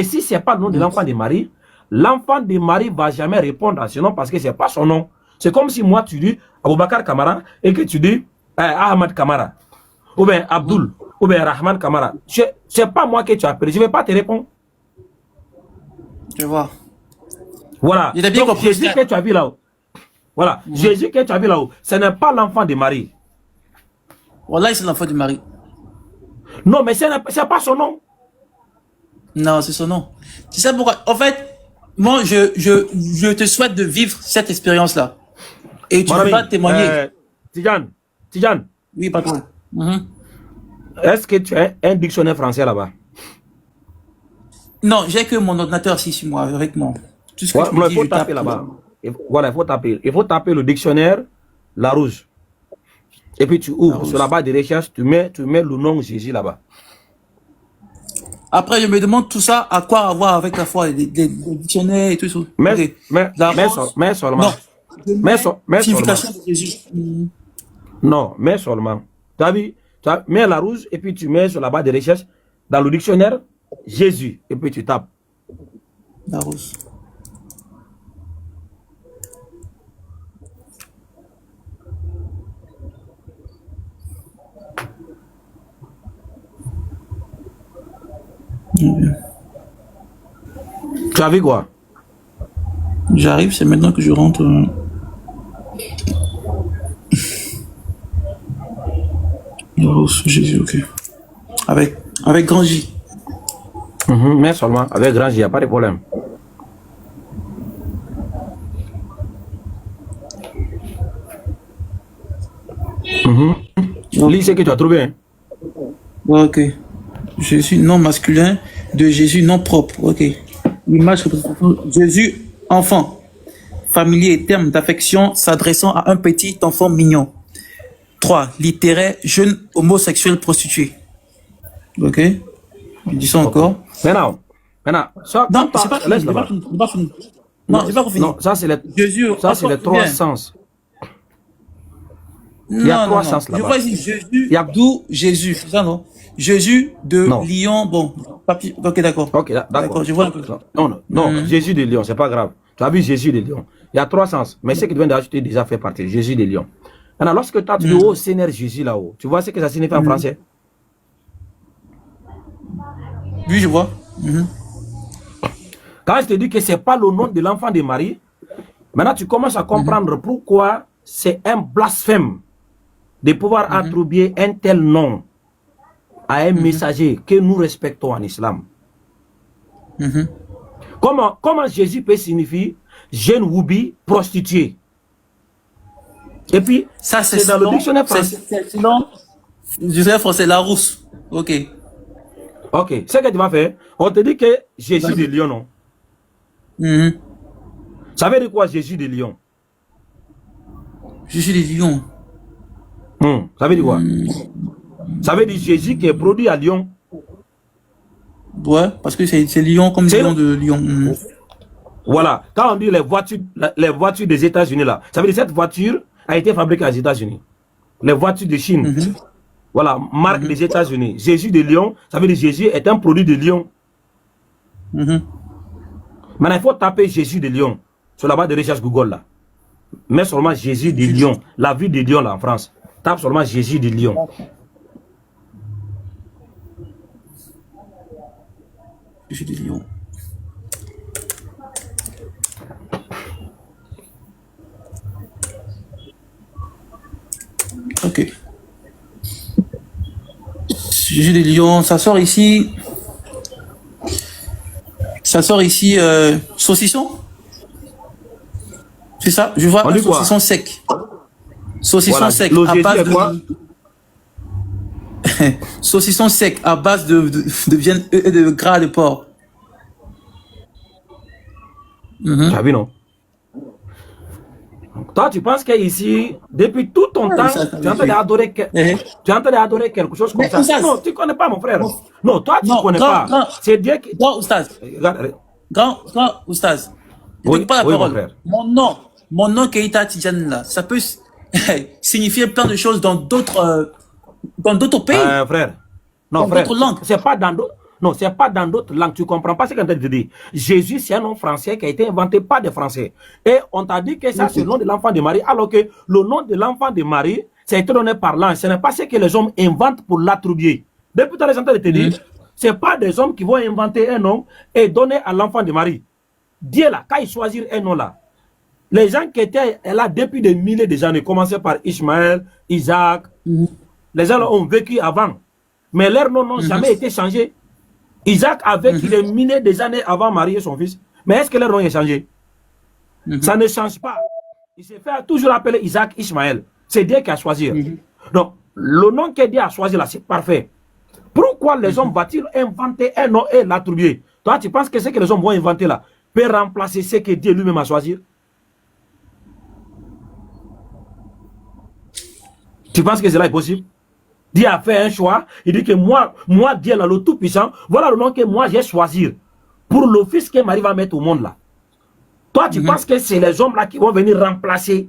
Et si ce n'est pas le nom de l'enfant de Marie ne va jamais répondre à ce nom parce que ce n'est pas son nom. C'est comme si moi, tu dis Aboubakar Kamara et que tu dis Ahmad Kamara, ou bien Abdul, ou bien Rahman Kamara. Ce n'est pas moi que tu appelles, je ne vais pas te répondre. Je vois. Voilà. Donc, Jésus que tu as vu là-haut. Voilà. Jésus que tu as vu là-haut, ce n'est pas l'enfant de Marie. Voilà, c'est l'enfant de Marie. Non, mais ce n'est pas son nom. Non, c'est son nom. C'est ça pourquoi. En fait, moi, je te souhaite de vivre cette expérience-là. Et tu vas témoigner. Tidjane. Oui, patron. Est-ce que tu as un dictionnaire français là-bas? Non, j'ai que mon ordinateur ici sur moi, avec moi. Tout ce que tu me dis, il faut taper là-bas. Voilà, il faut taper. Il faut taper le dictionnaire Larousse. Et puis tu ouvres sur la barre de recherche, tu mets le nom Jésus là-bas. Après, je me demande tout ça, à quoi avoir avec la foi, des dictionnaires et tout ça. Mais seulement. Non, signification de Jésus. Non, mais seulement. Tu as vu, tu mets la rouge et puis tu mets sur la barre de recherche, dans le dictionnaire, Jésus. Et puis tu tapes. La rouge. Tu as vu quoi? J'arrive, c'est maintenant que je rentre. Jésus, ok. Avec grand J. Mais seulement, avec grand J, il n'y a pas de problème. Lis ce que tu as trouvé. Hein? Ok. Jésus non masculin de Jésus non propre. Ok. L'image Jésus enfant. Familier et terme d'affection s'adressant à un petit enfant mignon. 3. Littéraire, jeune homosexuel prostitué. Ok. Je dis ça encore. Maintenant. Ça, non, c'est pas fini. Non, c'est pas fini. Non, ça c'est les trois sens. Il y a trois sens là-bas. Je vois ici Jésus, d'où Jésus, c'est ça non? Jésus de Lyon, bon, papier, ok d'accord. Ok, d'accord, je vois un peu. Non, Jésus de Lyon, c'est pas grave. Tu as vu Jésus de Lyon. Il y a trois sens, mais ce qui vient d'ajouter déjà fait partie, Jésus de Lyon. Maintenant, lorsque tu as dit oh Seigneur Jésus là-haut, tu vois ce que ça signifie en français? Oui, je vois. Quand je te dis que ce n'est pas le nom de l'enfant de Marie, maintenant tu commences à comprendre pourquoi c'est un blasphème de pouvoir attribuer un tel nom à un messager que nous respectons en islam. Comment Jésus peut signifier jeune woubi prostituée? Et puis, ça c'est dans le dictionnaire français. Sinon, le dictionnaire français, Larousse. Ok. Ok, ce que tu vas faire, on te dit que Jésus de Lyon, non? Ça veut dire quoi, Jésus de Lyon? Jésus de Lyon. Ça veut dire quoi? Ça veut dire Jésus qui est produit à Lyon. Ouais, parce que c'est Lyon comme Lyon de Lyon. Voilà, quand on dit les voitures des États-Unis là, ça veut dire cette voiture a été fabriquée aux États-Unis. Les voitures de Chine. Voilà, marque des États-Unis. Jésus de Lyon, ça veut dire Jésus est un produit de Lyon. Maintenant, il faut taper Jésus de Lyon sur la barre de recherche Google là. Mais seulement Jésus de Lyon, la ville de Lyon là en France. Tape seulement Jésus de Lyon. Jésus de Lyon. Ok. Jésus de Lyon, ça sort ici. Ça sort ici, saucisson. C'est ça, je vois un saucisson sec. Saucisson sec à base de... saucisson sec à base de viande et de gras de porc. Tu as vu, non? Toi, tu penses qu'ici, depuis tout ton temps, tu es en train d'adorer quelque chose comme ça. Non, tu ne connais pas, mon frère. Non, toi, tu ne connais pas. C'est Dieu qui... Grand Oustaz. Grand Oustaz. Oui, pas la parole. Mon frère. Mon nom Keita Tidjane, là, ça peut signifier plein de choses dans d'autres pays. Frère. Non, frère. D'autres langues. C'est pas dans d'autres. Non, c'est pas dans d'autres langues. Tu comprends pas ce qu'on t'a dit. Jésus, c'est un nom français qui a été inventé par des Français. Et on t'a dit que ça, c'est le nom de l'enfant de Marie, alors que le nom de l'enfant de Marie, ça a été donné par l'ange. Ce n'est pas ce que les hommes inventent pour l'attribuer. Depuis tout à l'heure, j'entends te dire, c'est pas des hommes qui vont inventer un nom et donner à l'enfant de Marie. Dieu, là, quand il choisit un nom, là, les gens qui étaient là depuis des milliers d'années, commencé par Ishmaël, Isaac, les gens ont vécu avant. Mais leurs noms n'ont jamais été changés. Isaac a vécu des milliers d'années avant Marie et son fils. Mais est-ce que leur nom est changé? Ça ne change pas. Il s'est fait toujours appeler Isaac Ishmaël. C'est Dieu qui a choisi. Donc, le nom que Dieu a choisi là, c'est parfait. Pourquoi les hommes vont-ils inventer un nom et l'attribuer? Toi, tu penses que ce que les hommes vont inventer là peut remplacer ce que Dieu lui-même a choisi? Tu penses que cela est possible? Dieu a fait un choix. Il dit que moi Dieu là, le Tout-Puissant, voilà le nom que moi j'ai choisi pour le fils que Marie va mettre au monde là. Toi, tu penses que c'est les hommes là qui vont venir remplacer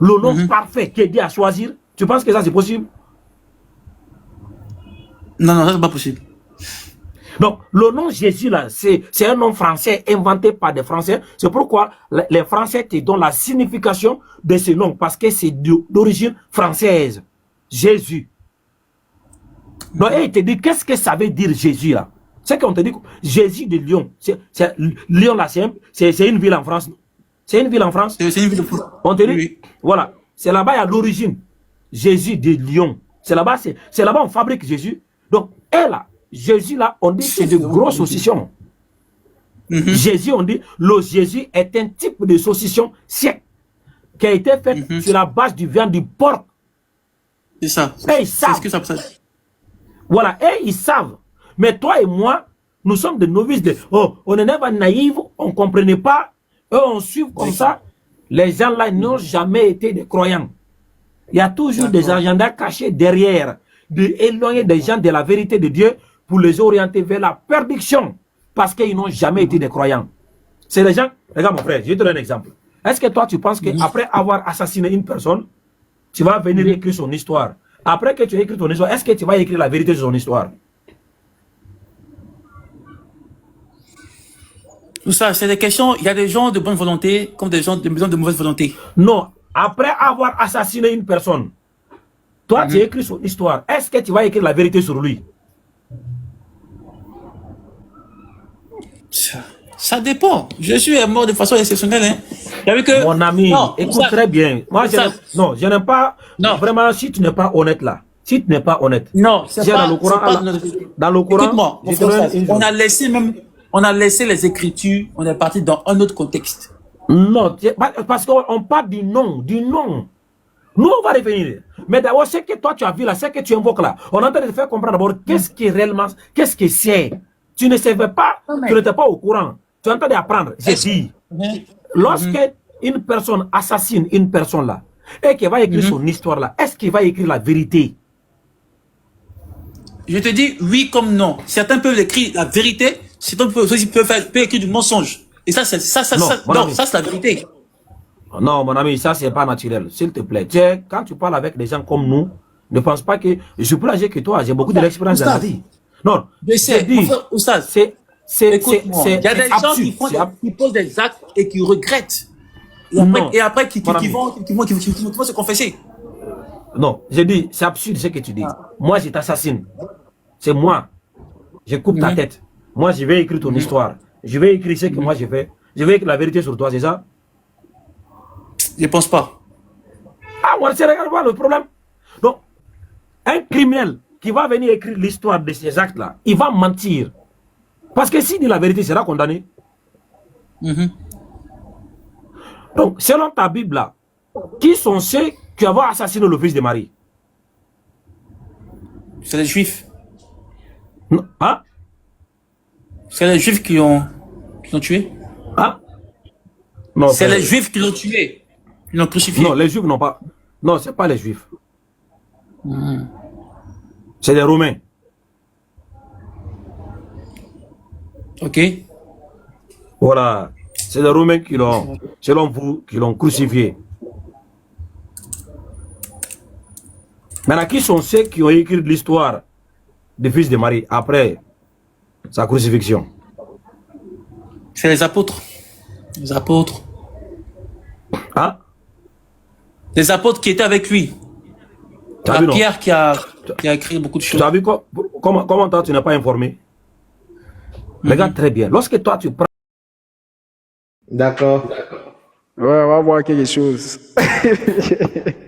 le nom parfait que Dieu a choisi? Tu penses que ça c'est possible? Non, non, ça c'est pas possible. Donc, le nom Jésus là, c'est un nom français inventé par des Français. C'est pourquoi les Français te donnent la signification de ce nom, parce que c'est d'origine française. Jésus. Donc, il te dit, qu'est-ce que ça veut dire Jésus là? C'est qu'on te dit, Jésus de Lyon. Lyon là, c'est une ville en France. C'est une ville en France. C'est une ville de France. On te dit, Oui. voilà, c'est là-bas, il y a l'origine. Jésus de Lyon. C'est là-bas, on fabrique Jésus. Donc, et là, Jésus là, on dit que c'est de gros saucissons. Jésus, on dit, le Jésus est un type de saucisson sec qui a été fait sur la base du viande du porc. C'est ça. Et ils savent. C'est ce que ça peut. Voilà, et ils savent. Mais toi et moi, nous sommes des novices. On est pas naïfs, on ne comprenait pas. Eux, on suit comme ça. Les gens là n'ont jamais été des croyants. Il y a toujours des agendas cachés derrière, d'éloigner des gens de la vérité de Dieu pour les orienter vers la perdition, parce qu'ils n'ont jamais été des croyants. C'est les gens, regarde mon frère, je vais te donner un exemple. Est-ce que toi tu penses qu'après avoir assassiné une personne, tu vas venir écrire son histoire? Après que tu as écrit ton histoire, est-ce que tu vas écrire la vérité sur son histoire? Tout ça, c'est des questions, il y a des gens de bonne volonté comme des gens de mauvaise volonté. Non, après avoir assassiné une personne, toi tu as écrit son histoire, est-ce que tu vas écrire la vérité sur lui? Ça dépend. Jésus est mort de façon exceptionnelle. Hein. Que... Mon ami, non, écoute très bien. Moi, je n'aime pas. Non. Vraiment, si tu n'es pas honnête là. Si tu n'es pas honnête. Non, c'est pas. Dans le Coran, écoute-moi, on a laissé les Écritures, on est parti dans un autre contexte. Non, parce qu'on parle du nom, du nom. Nous, on va revenir. Mais d'abord, ce que toi tu as vu là, ce que tu invoques là, on est en train de te faire comprendre d'abord qu'est-ce qui est réellement, qu'est-ce que c'est. Tu ne savais pas, tu n'étais pas au courant. Tu es en train d'apprendre. J'ai dit, lorsque une personne assassine une personne là, et qu'elle va écrire son histoire là, est-ce qu'il va écrire la vérité? Je te dis oui comme non. Certains peuvent écrire la vérité, certains peuvent écrire du mensonge. Et ça, c'est la vérité. Non, mon ami, ça, c'est pas naturel. S'il te plaît. Quand tu parles avec des gens comme nous, ne pense pas que je suis plus âgé que toi. J'ai beaucoup d'expérience dans la vie. Non, je sais. Il y a des gens qui posent des actes et qui regrettent. Et après, qui vont se confesser. Non, j'ai dit, c'est absurde ce que tu dis. Moi, je t'assassine. C'est moi. Je coupe ta tête. Moi, je vais écrire ton histoire. Je vais écrire ce que moi je fais. Je vais écrire la vérité sur toi, c'est ça? Je pense pas. Ah, moi, c'est regarde pas le problème. Donc, un criminel qui va venir écrire l'histoire de ces actes-là, il va mentir. Parce que s'il dit la vérité, il sera condamné. Donc, selon ta Bible là, qui sont ceux qui ont assassiné le fils de Marie? C'est les Juifs. Non. Hein? C'est les Juifs qui l'ont tué. Hein? Non. C'est les Juifs qui l'ont tué. Ils l'ont crucifié. Non, les Juifs n'ont pas. Non, c'est pas les Juifs. C'est les Romains. Ok. Voilà. C'est les Romains qui l'ont, selon vous, qui l'ont crucifié. Maintenant, qui sont ceux qui ont écrit l'histoire du fils de Marie après Sa crucifixion. C'est les apôtres. Les apôtres. Hein? Les apôtres qui étaient avec lui. Tu as vu, non? Pierre qui a écrit beaucoup de Tu choses. as vu comment toi tu n'es pas informé? Regarde très bien. Lorsque toi tu prends. D'accord. Ouais, on va voir quelque chose.